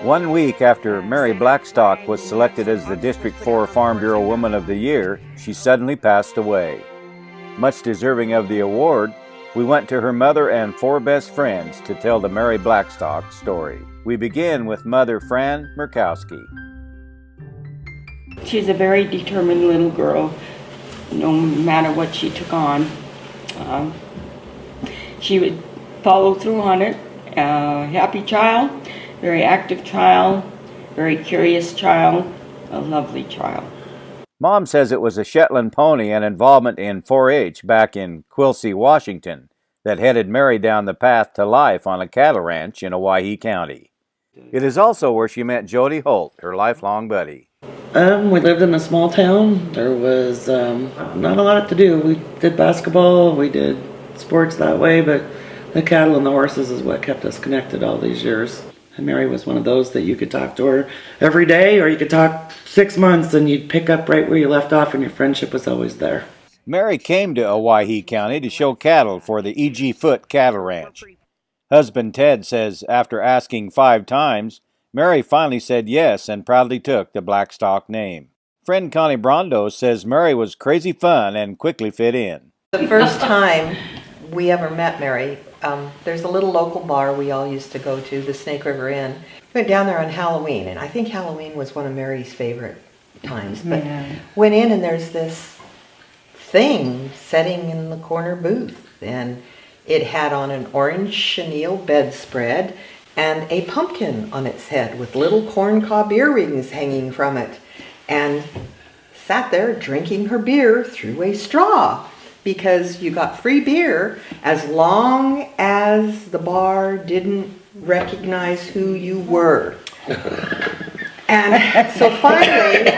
1 week after Mary Blackstock was selected as the District 4 Farm Bureau Woman of the Year, she suddenly passed away. Much deserving of the award, we went to her mother and 4 best friends to tell the Mary Blackstock story. We begin with Mother Fran Murkowski. She's a very determined little girl, no matter what she took on. She would follow through on it. Happy child, very active child, very curious child, a lovely child. Mom says it was a Shetland pony and involvement in 4-H back in Quilcy, Washington, that headed Mary down the path to life on a cattle ranch in Owyhee County. It is also where she met Jody Holt, her lifelong buddy. We lived in a small town. There was not a lot to do. We did basketball, we did sports that way, but the cattle and the horses is what kept us connected all these years. And Mary was one of those that you could talk to her every day, or you could talk 6 months and you'd pick up right where you left off, and your friendship was always there. Mary came to Owyhee County to show cattle for the E.G. Foote Cattle Ranch. Husband Ted says after asking 5 times, Mary finally said yes and proudly took the Blackstock name. Friend Connie Brondo says Mary was crazy fun and quickly fit in. The first time we ever met Mary, there's a little local bar we all used to go to, the Snake River Inn. We went down there on Halloween, and I think Halloween was one of Mary's favorite times. But went in, and there's this thing sitting in the corner booth, and it had on an orange chenille bedspread and a pumpkin on its head with little corncob earrings hanging from it, and sat there drinking her beer through a straw, because you got free beer as long as the bar didn't recognize who you were. And so finally,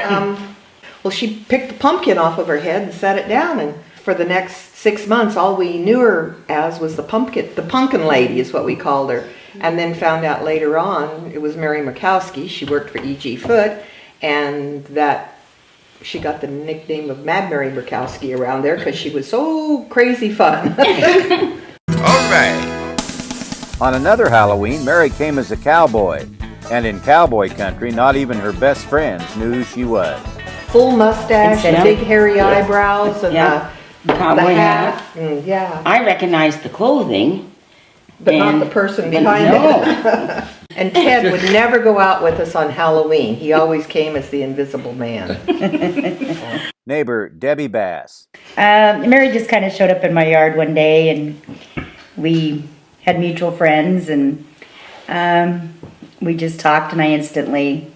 she picked the pumpkin off of her head and set it down, and for the next 6 months, all we knew her as was the pumpkin lady is what we called her. And then found out later on it was Mary Murkowski. She worked for E.G. Foote, and that she got the nickname of Mad Mary Murkowski around there because she was so crazy fun. All right. On another Halloween, Mary came as a cowboy, and in Cowboy Country, not even her best friends knew who she was. Full mustache, and big hairy eyebrows, and the Cowboy hat. Yeah. I recognized the clothing. But not the person behind it. And Ted would never go out with us on Halloween. He always came as the Invisible Man. Neighbor Debbie Bass. Mary just kind of showed up in my yard one day, and we had mutual friends, and we just talked, and I instantly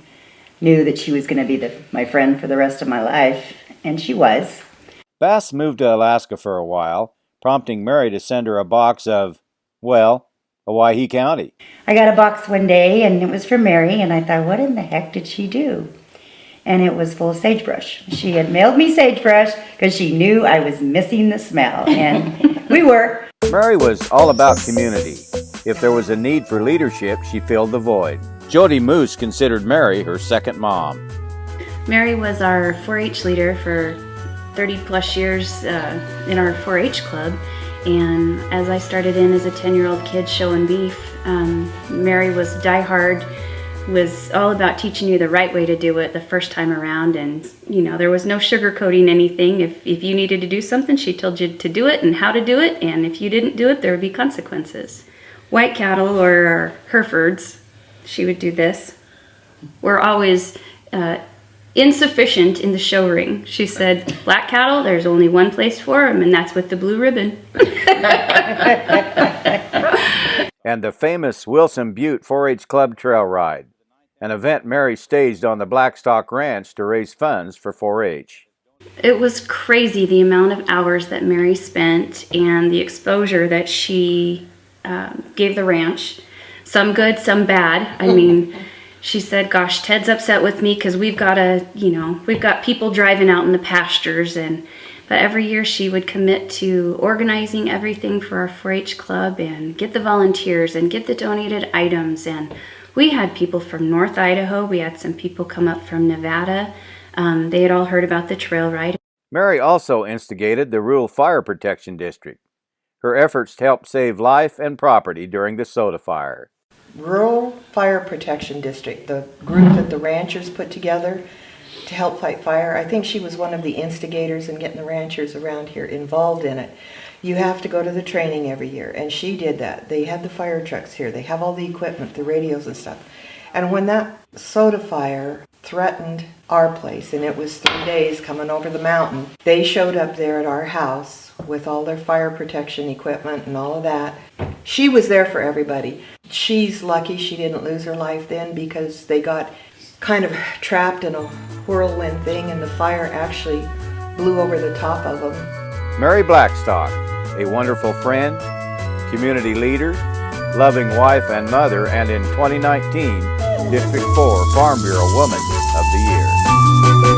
knew that she was going to be my friend for the rest of my life, and she was. Bass moved to Alaska for a while, prompting Mary to send her a box of, well, Owyhee County. I got a box one day, and it was from Mary, and I thought, what in the heck did she do? And it was full of sagebrush. She had mailed me sagebrush because she knew I was missing the smell, and we were. Mary was all about community. If there was a need for leadership, she filled the void. Jody Moose considered Mary her second mom. Mary was our 4-H leader for 30 plus years in our 4-H club. And as I started in as a 10-year-old kid showing beef, Mary was diehard, was all about teaching you the right way to do it the first time around. And, there was no sugarcoating anything. If you needed to do something, she told you to do it and how to do it. And if you didn't do it, there would be consequences. White cattle or Herefords, she would do this, were always insufficient in the show ring. She said, black cattle, there's only one place for them, and that's with the blue ribbon. And the famous Wilson Butte 4-H Club Trail Ride, an event Mary staged on the Blackstock Ranch to raise funds for 4-H. It was crazy the amount of hours that Mary spent and the exposure that she gave the ranch. Some good, some bad. I mean, she said, gosh, Ted's upset with me because we've got people driving out in the pastures. But every year she would commit to organizing everything for our 4-H club and get the volunteers and get the donated items. And we had people from North Idaho. We had some people come up from Nevada. They had all heard about the trail ride. Mary also instigated the Rural Fire Protection District. Her efforts helped save life and property during the soda fire. Rural Fire Protection District, the group that the ranchers put together to help fight fire. I think she was one of the instigators in getting the ranchers around here involved in it. You have to go to the training every year, and she did that. They had the fire trucks here. They have all the equipment, the radios and stuff. And when that soda fire threatened our place, and it was 3 days coming over the mountain, they showed up there at our house with all their fire protection equipment and all of that. She was there for everybody. She's lucky she didn't lose her life then, because they got kind of trapped in a whirlwind thing, and the fire actually blew over the top of them. Mary Blackstock, a wonderful friend, community leader, loving wife and mother, and in 2019, District 4 Farm Bureau Woman of the Year.